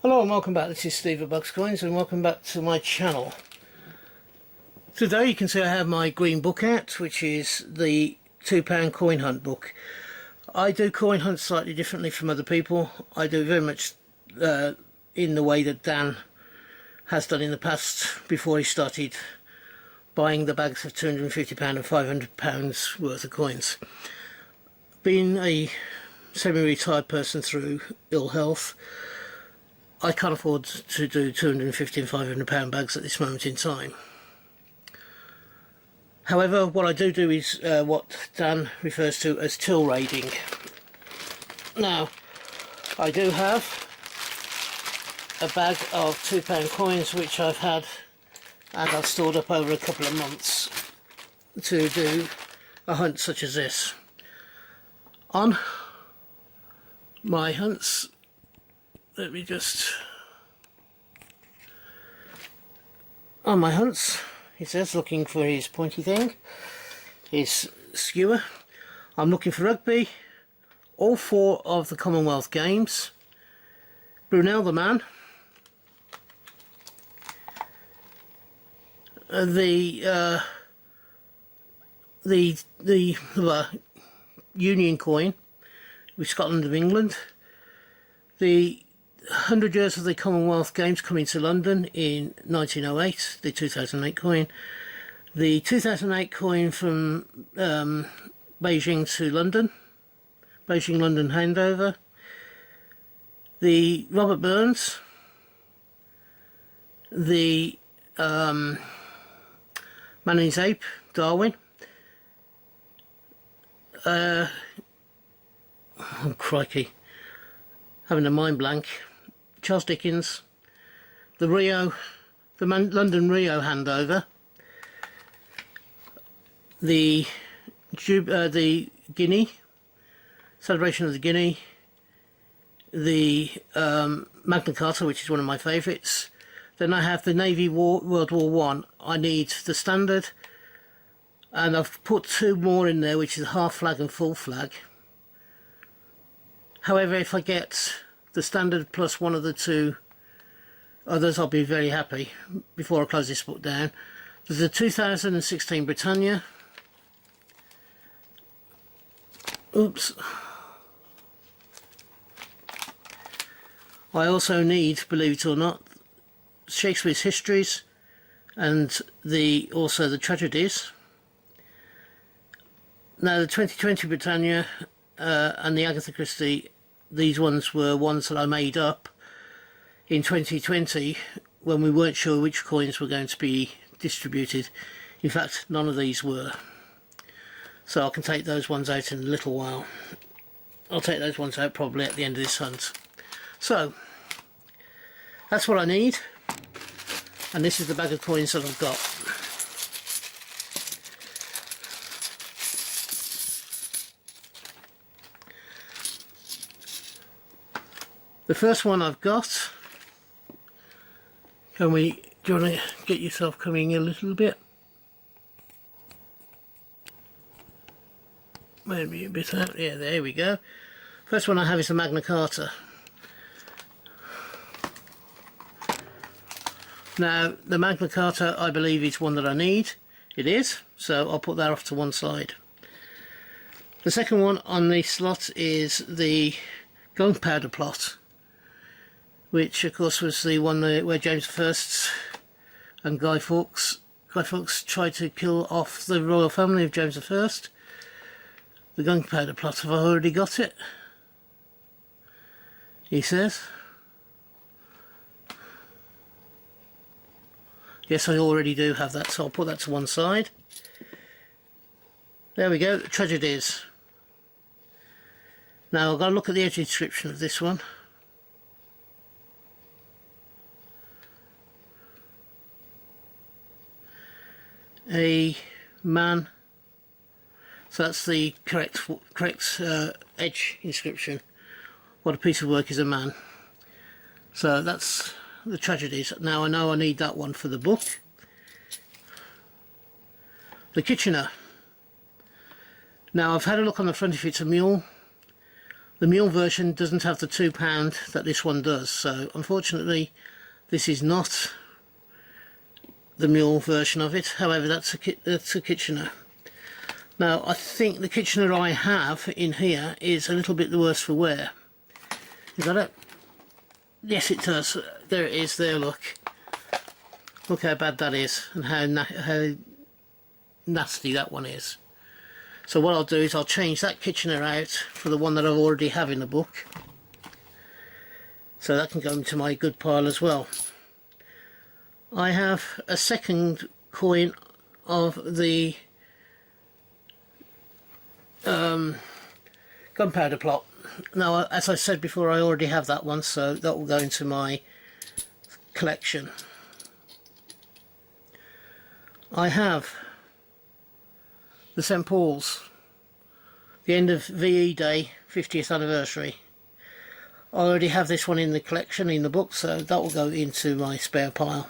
Hello and welcome back. This is Steve at Bucks Coins and welcome back to my channel. Today you can see I have my green book out, which is the £2 coin hunt book. I do coin hunts slightly differently from other people. I do very much in the way that Dan has done in the past before he started buying the bags of £250 and £500 worth of coins. Being a semi-retired person through ill health, I can't afford to do £250 and £500 bags at this moment in time. However, what I do is what Dan refers to as till raiding. Now, I do have a bag of £2 coins which I've had and I've stored up over a couple of months to do a hunt such as this. On my hunts, let me just... On my hunts, he says, looking for his pointy thing, his skewer. I'm looking for rugby, all 4 of the Commonwealth Games, Brunel the man, the Union coin with Scotland and England, the 100 years of the Commonwealth Games coming to London in 1908, the 2008 coin, the 2008 coin from Beijing to London, Beijing-London handover, the Robert Burns, the Man and His Ape, Darwin, oh crikey, having a mind blank, Charles Dickens, the London Rio handover, the Guinea, celebration of the Guinea, the Magna Carta, which is one of my favourites. Then I have the Navy World War One. I need the standard, and I've put 2 more in there, which is half flag and full flag. However, if I get the standard plus one of the 2 others, I'll be very happy before I close this book down. There's the 2016 Britannia. Oops. I also need, believe it or not, Shakespeare's Histories and also the Tragedies. Now the 2020 Britannia and the Agatha Christie, these ones were ones that I made up in 2020 when we weren't sure which coins were going to be distributed. In fact, none of these were. So I can take those ones out in a little while. I'll take those ones out probably at the end of this hunt. So, that's what I need. And this is the bag of coins that I've got. The first one I've got, do you want to get yourself coming a little bit? Maybe a bit out, yeah, there we go. First one I have is the Magna Carta. Now, the Magna Carta, I believe, is one that I need. It is, so I'll put that off to one side. The second one on the slot is the Gunpowder Plot, which of course was the one where James I and Guy Fawkes tried to kill off the royal family of James I. The Gunpowder Plot, have I already got it? He says. Yes, I already do have that, so I'll put that to one side. There we go, the Tragedies. Now I've got to look at the edge description of this one. A man, so that's the correct edge inscription. What a piece of work is a man. So that's the Tragedies. Now I know I need that one for the book. The Kitchener. Now I've had a look on the front if it's a mule, The mule version doesn't have the £2 that this one does, so unfortunately this is not the mule version of it. However, that's a Kitchener. Now I think the Kitchener I have in here is a little bit the worse for wear. Is that it? Yes, it does. There it is. There, look. Look how bad that is, and how nasty that one is. So what I'll do is I'll change that Kitchener out for the one that I already have in the book. So that can go into my good pile as well. I have a second coin of the gunpowder plot. Now, as I said before, I already have that one, so that will go into my collection. I have the St Paul's, the end of VE Day 50th anniversary. I already have this one in the collection, in the book, so that will go into my spare pile.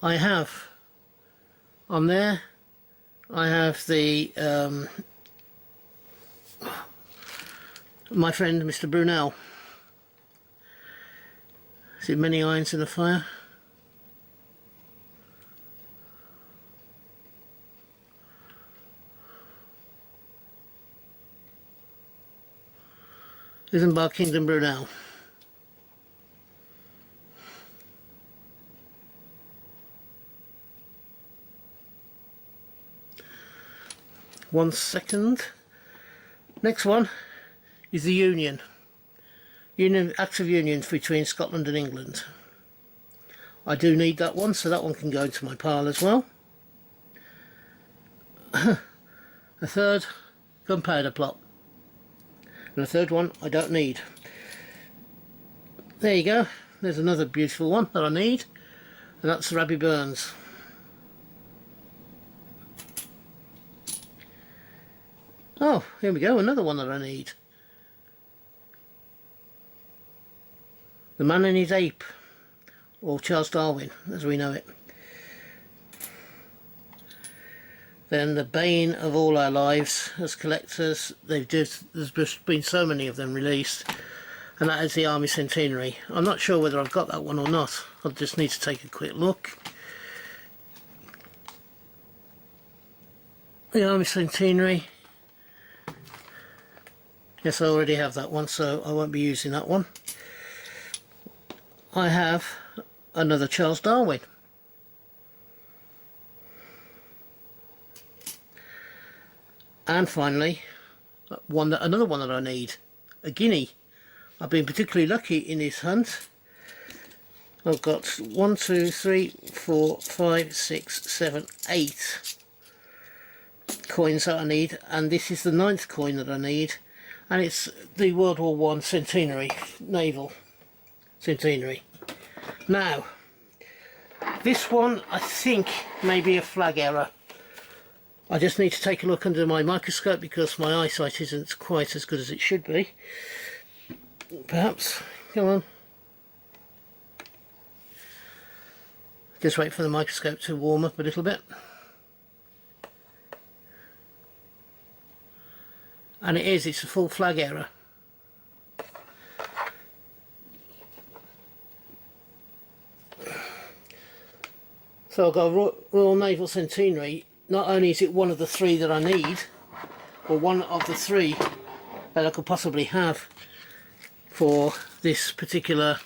I have on there, I have the my friend Mr. Brunel. Is it Many Irons in the Fire? Isambard Kingdom Brunel. One second. Next one is the Union. Act of Union between Scotland and England. I do need that one, so that one can go into my pile as well. A third gunpowder plot. And a third one I don't need. There you go. There's another beautiful one that I need, and that's Rabbie Burns. Oh, here we go, another one that I need. The Man and His Ape, or Charles Darwin as we know it. Then the bane of all our lives as collectors, there's just been so many of them released, and that is the Army Centenary. I'm not sure whether I've got that one or not. I'll just need to take a quick look. The Army Centenary. Yes, I already have that one, so I won't be using that one. I have another Charles Darwin. And finally, another one that I need, a guinea. I've been particularly lucky in this hunt. I've got 1, 2, 3, 4, 5, 6, 7, 8 coins that I need, and this is the 9th coin that I need, and it's the World War I Centenary, Naval Centenary. Now, this one I think may be a flag error. I just need to take a look under my microscope because my eyesight isn't quite as good as it should be. Perhaps. Come on. Just wait for the microscope to warm up a little bit. And it's a full flag error. So I've got a Royal Naval Centenary. Not only is it one of the 3 that I need, or one of the 3 that I could possibly have for this particular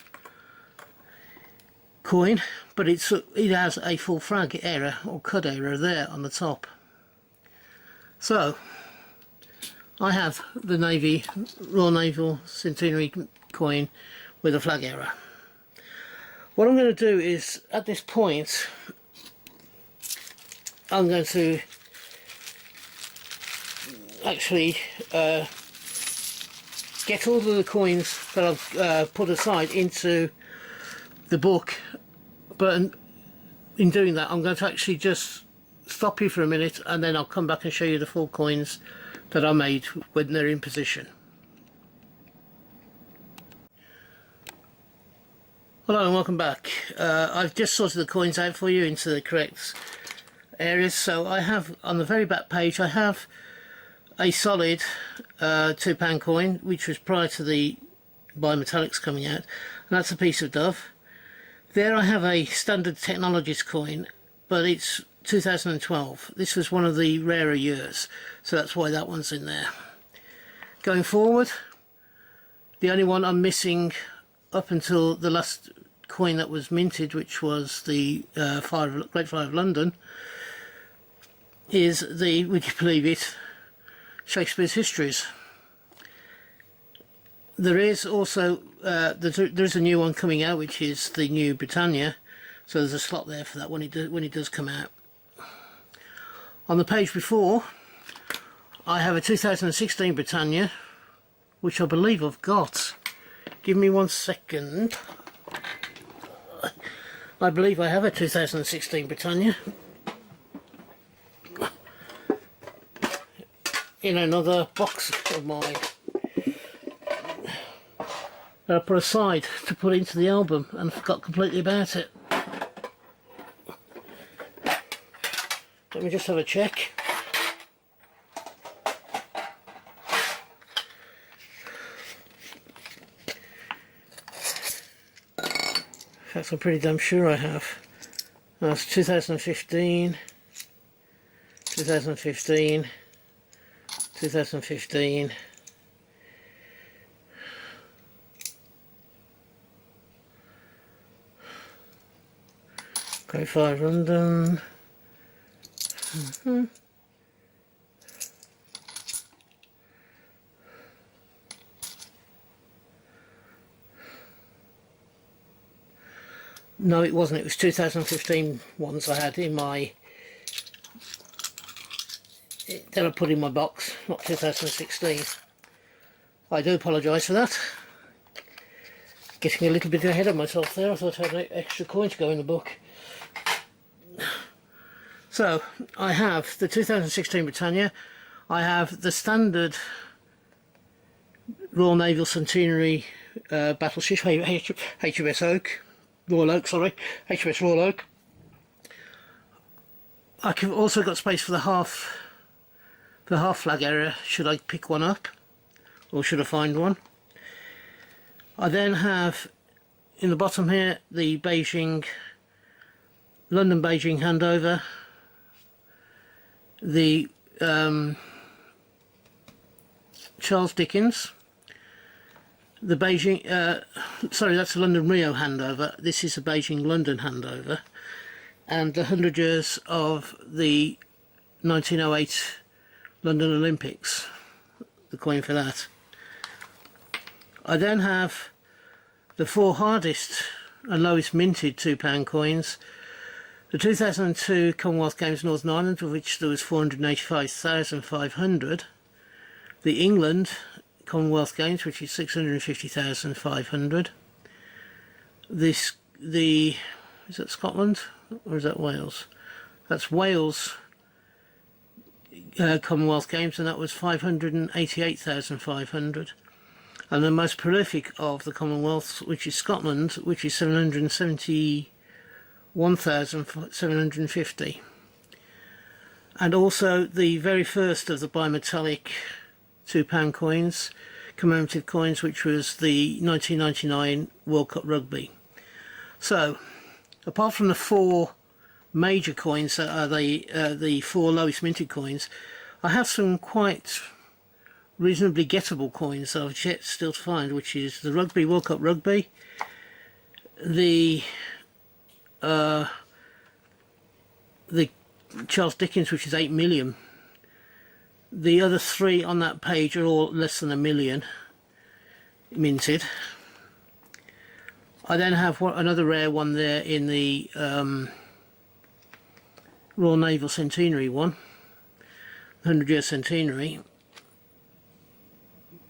coin, but it has a full flag error or cud error there on the top. So I have the Royal Naval Centenary coin with a flag error. What I'm going to do is, at this point, I'm going to actually get all of the coins that I've put aside into the book, but in doing that I'm going to actually just stop you for a minute, and then I'll come back and show you the full coins that I made when they're in position. Hello and welcome back. I've just sorted the coins out for you into the correct areas. So I have, on the very back page, I have a solid £2 coin, which was prior to the bimetallics coming out, and that's a piece of Dove. There I have a standard technologies coin, but it's 2012. This was one of the rarer years, so that's why that one's in there. Going forward, the only one I'm missing up until the last coin that was minted, which was the Great Fire of London, is the, would you believe it, Shakespeare's Histories. There is also there's a new one coming out, which is the new Britannia, so there's a slot there for that when it does come out. On the page before, I have a 2016 Britannia, which I believe I've got. Give me 1 second. I believe I have a 2016 Britannia in another box of mine that I put aside to put into the album and forgot completely about it. Let me just have a check. In fact, I'm pretty damn sure I have. That's 2015, 2015, 2015. Great Fire of London. No, it wasn't. It was 2015 ones I had in my, that I put in my box, not 2016. I do apologise for that. Getting a little bit ahead of myself there. I thought I had an extra coin to go in the book. So, I have the 2016 Britannia. I have the standard Royal Naval Centenary battleship, HMS Oak. Royal Oak, sorry, HMS Royal Oak. I've also got space for the half flag area, should I pick one up, or should I find one. I then have, in the bottom here, the London Beijing handover, the Charles Dickens, the Beijing, sorry, that's the London Rio handover. This is the Beijing London handover, and the 100 years of the 1908 London Olympics, the coin for that. I then have the 4 hardest and lowest minted £2 coins. The 2002 Commonwealth Games Northern Ireland, of which there was 485,500. The England Commonwealth Games, which is 650,500. Is that Scotland or is that Wales? That's Wales Commonwealth Games, and that was 588,500. And the most prolific of the Commonwealths, which is Scotland, which is 771,750. And also the very first of the bimetallic £2 coins, commemorative coins, which was the 1999 World Cup Rugby. So, apart from the 4 major coins that are the 4 lowest minted coins, I have some quite reasonably gettable coins that I've yet still to find, which is the World Cup Rugby, the Charles Dickens, which is 8 million. The other 3 on that page are all less than 1 million minted. I then have another rare one there in the Royal Naval Centenary one, 100-year centenary.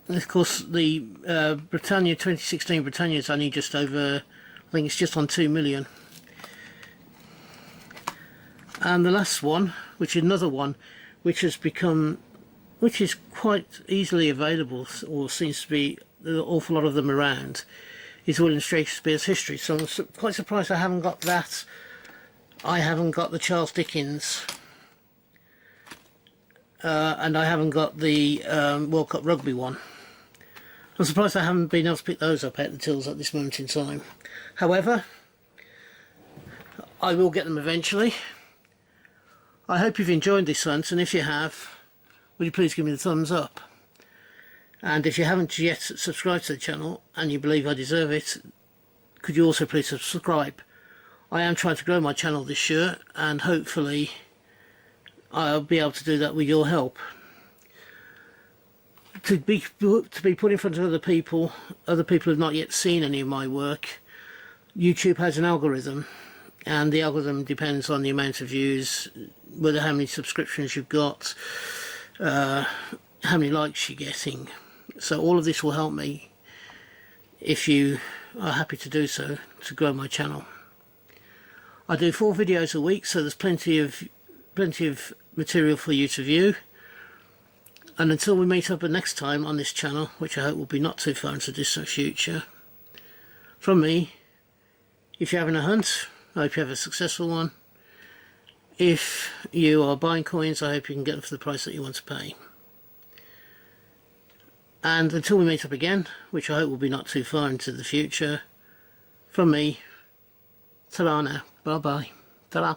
And of course the Britannia 2016 Britannia is only just over, I think it's just on 2 million. And the last one, which is another one which is quite easily available, or seems to be an awful lot of them around, is William Shakespeare's History. So I'm quite surprised I haven't got that. I haven't got the Charles Dickens and I haven't got the World Cup Rugby one. I'm surprised I haven't been able to pick those up out the tills at this moment in time. However, I will get them eventually. I hope you've enjoyed this hunt, and if you have, would you please give me the thumbs up? And if you haven't yet subscribed to the channel and you believe I deserve it, could you also please subscribe? I am trying to grow my channel this year, and hopefully I'll be able to do that with your help. To be put in front of other people who have not yet seen any of my work, YouTube has an algorithm, and the algorithm depends on the amount of views, whether how many subscriptions you've got, how many likes you're getting. So all of this will help me, if you are happy to do so, to grow my channel. I do 4 videos a week, so there's plenty of material for you to view. And until we meet up next time on this channel, which I hope will be not too far into the distant future, from me, if you're having a hunt, I hope you have a successful one. If you are buying coins, I hope you can get them for the price that you want to pay. And until we meet up again, which I hope will be not too far into the future, from me, ta-ra now, bye-bye, ta-ra.